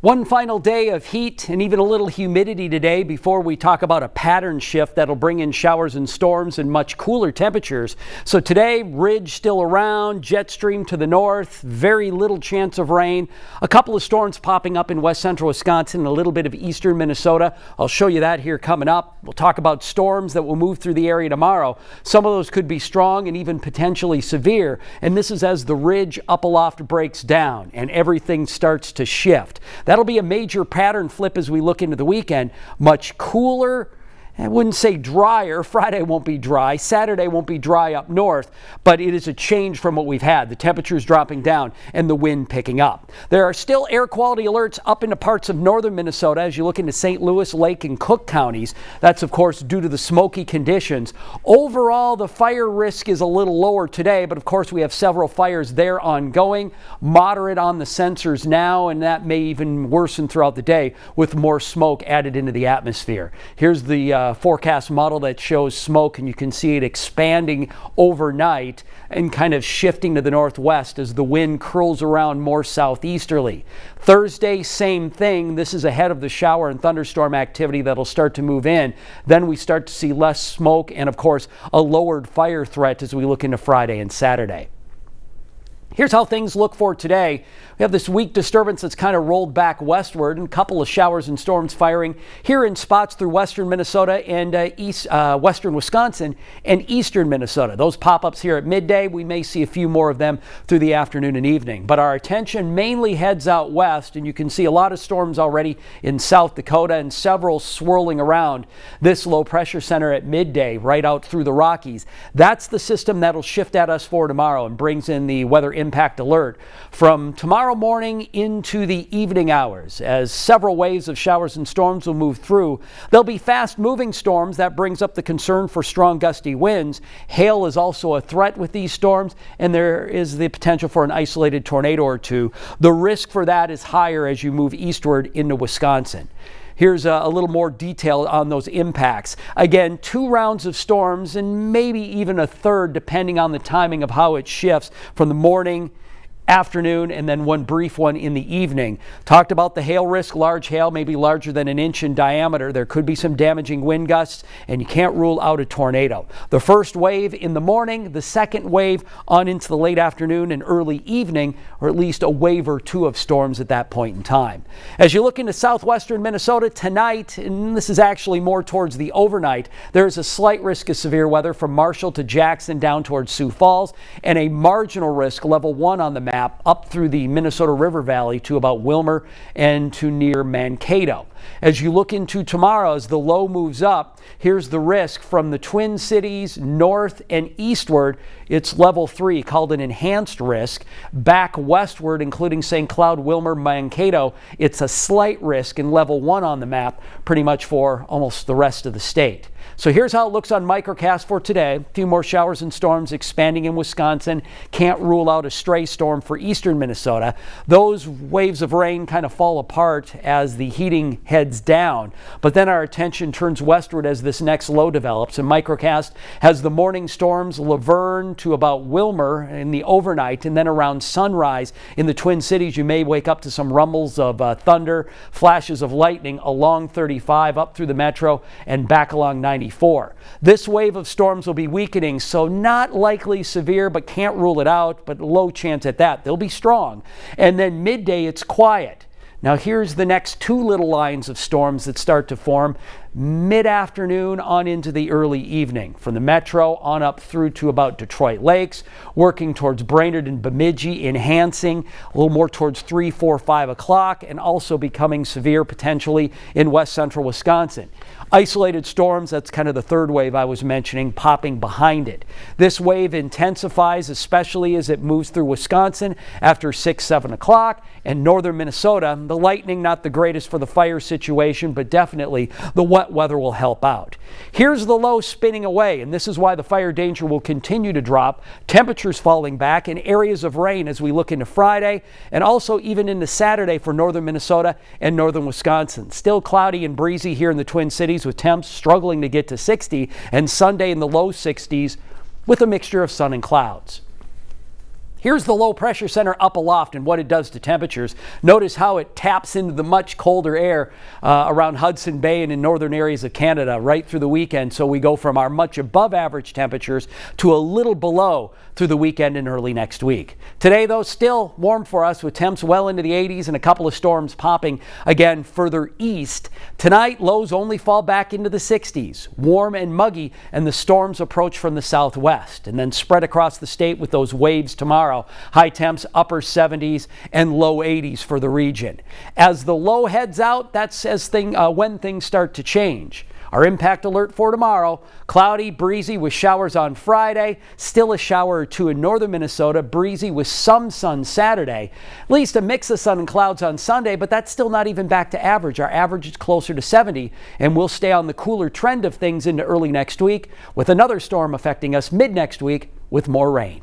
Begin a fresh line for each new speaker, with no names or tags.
One final day of heat and even a little humidity today before we talk about a pattern shift that'll bring in showers and storms and much cooler temperatures. So today, ridge still around, jet stream to the north, very little chance of rain. A couple of storms popping up in west central Wisconsin and a little bit of eastern Minnesota. I'll show you that here coming up. We'll talk about storms that will move through the area tomorrow. Some of those could be strong and even potentially severe. And this is as the ridge up aloft breaks down and everything starts to shift. That'll be a major pattern flip as we look into the weekend. Much cooler. I wouldn't say drier. Friday won't be dry. Saturday won't be dry up north, but it is a change from what we've had. The temperatures dropping down and the wind picking up. There are still air quality alerts up into parts of northern Minnesota as you look into St. Louis, Lake, and Cook counties. That's, of course, due to the smoky conditions. Overall, the fire risk is a little lower today, but of course, we have several fires there ongoing. Moderate on the sensors now, and that may even worsen throughout the day with more smoke added into the atmosphere. Here's the forecast model that shows smoke, and you can see it expanding overnight and kind of shifting to the northwest as the wind curls around more southeasterly. Thursday, same thing. This is ahead of the shower and thunderstorm activity that'll start to move in. Then we start to see less smoke and, of course, a lowered fire threat as we look into Friday and Saturday. Here's how things look for today. We have this weak disturbance that's kind of rolled back westward, and a couple of showers and storms firing here in spots through western Minnesota and western Wisconsin and eastern Minnesota. Those pop-ups here at midday, we may see a few more of them through the afternoon and evening. But our attention mainly heads out west, and you can see a lot of storms already in South Dakota and several swirling around this low pressure center at midday right out through the Rockies. That's the system that'll shift at us for tomorrow and brings in the weather impact alert from tomorrow morning into the evening hours as several waves of showers and storms will move through. There'll be fast moving storms. That brings up the concern for strong gusty winds. Hail is also a threat with these storms, and there is the potential for an isolated tornado or two. The risk for that is higher as you move eastward into Wisconsin. Here's a little more detail on those impacts. Again, 2 rounds of storms and maybe even a third depending on the timing of how it shifts from the morning, afternoon, and then one brief one in the evening. Talked about the hail risk. Large hail, maybe larger than an inch in diameter. There could be some damaging wind gusts, and you can't rule out a tornado. The first wave in the morning, the second wave on into the late afternoon and early evening, or at least a wave or two of storms at that point in time. As you look into southwestern Minnesota tonight, and this is actually more towards the overnight, there is a slight risk of severe weather from Marshall to Jackson down towards Sioux Falls, and a marginal risk, level 1 on the map, up through the Minnesota River Valley to about Willmar and to near Mankato. As you look into tomorrow, as the low moves up, here's the risk from the Twin Cities north and eastward. It's level 3, called an enhanced risk. Back westward, including St. Cloud, Willmar, Mankato, it's a slight risk in level 1 on the map, pretty much for almost the rest of the state. So here's how it looks on Microcast for today. A few more showers and storms expanding in Wisconsin. Can't rule out a stray storm for eastern Minnesota. Those waves of rain kind of fall apart as the heating heads down. But then our attention turns westward as this next low develops. And Microcast has the morning storms, Laverne to about Willmar in the overnight. And then around sunrise in the Twin Cities, you may wake up to some rumbles of thunder, flashes of lightning along 35 up through the metro and back along 94. This wave of storms will be weakening, so not likely severe, but can't rule it out, but low chance at that. They'll be strong. And then midday, it's quiet. Now here's the next 2 little lines of storms that start to form mid-afternoon on into the early evening. From the metro on up through to about Detroit Lakes, working towards Brainerd and Bemidji, enhancing a little more towards 3, 4, 5 o'clock, and also becoming severe potentially in west central Wisconsin. Isolated storms, that's kind of the third wave I was mentioning, popping behind it. This wave intensifies, especially as it moves through Wisconsin after 6, 7 o'clock, and northern Minnesota. The lightning, not the greatest for the fire situation, but definitely the wet weather will help out. Here's the low spinning away, and this is why the fire danger will continue to drop. Temperatures falling back and areas of rain as we look into Friday and also even into Saturday for northern Minnesota and northern Wisconsin. Still cloudy and breezy here in the Twin Cities with temps struggling to get to 60, and Sunday in the low 60s with a mixture of sun and clouds. Here's the low pressure center up aloft and what it does to temperatures. Notice how it taps into the much colder air around Hudson Bay and in northern areas of Canada right through the weekend. So we go from our much above average temperatures to a little below through the weekend and early next week. Today, though, still warm for us with temps well into the 80s and a couple of storms popping again further east. Tonight, lows only fall back into the 60s, warm and muggy, and the storms approach from the southwest and then spread across the state with those waves tomorrow. High temps upper 70s and low 80s for the region. As the low heads out, that's when things start to change. Our impact alert for tomorrow, cloudy, breezy with showers on Friday, still a shower or two in northern Minnesota, breezy with some sun Saturday. At least a mix of sun and clouds on Sunday, but that's still not even back to average. Our average is closer to 70, and we'll stay on the cooler trend of things into early next week with another storm affecting us mid next week with more rain.